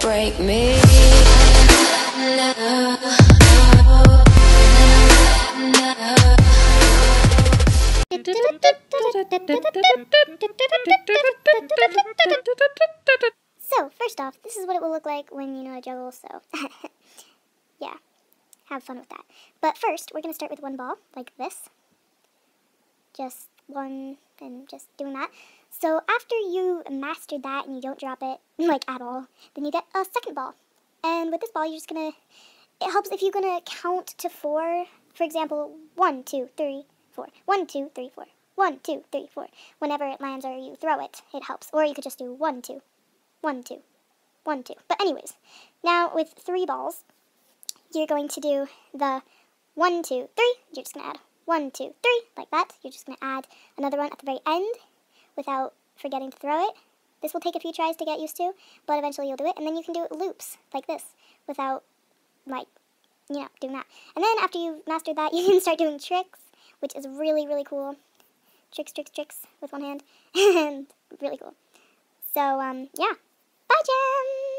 break me. So, first off, this is what it will look like when you know how to juggle, so yeah, have fun with that. But first, we're going to start with one ball, like this. Just one, and just doing that. So after you mastered that and you don't drop it, like, at all, then you get a second ball. And with this ball, you're just going to, it helps if you're going to count to 4. For example, 1, 2, 3, 4. 1, 2, 3, 4. 1, 2, 3, 4. Whenever it lands or you throw it, it helps. Or you could just do 1, 2, 1, 2, 1, 2. But anyways, now with 3 balls, you're going to do the 1, 2, 3. You're just going to add 1, 2, 3, like that. You're just going to add another one at the very end without forgetting to throw it. This will take a few tries to get used to, but eventually you'll do it. And then you can do loops like this without, like, you know, doing that. And then after you've mastered that, you can start doing tricks, which is really, really cool. Tricks, tricks, tricks with one hand, and really cool. So, yeah. Bye, Jem!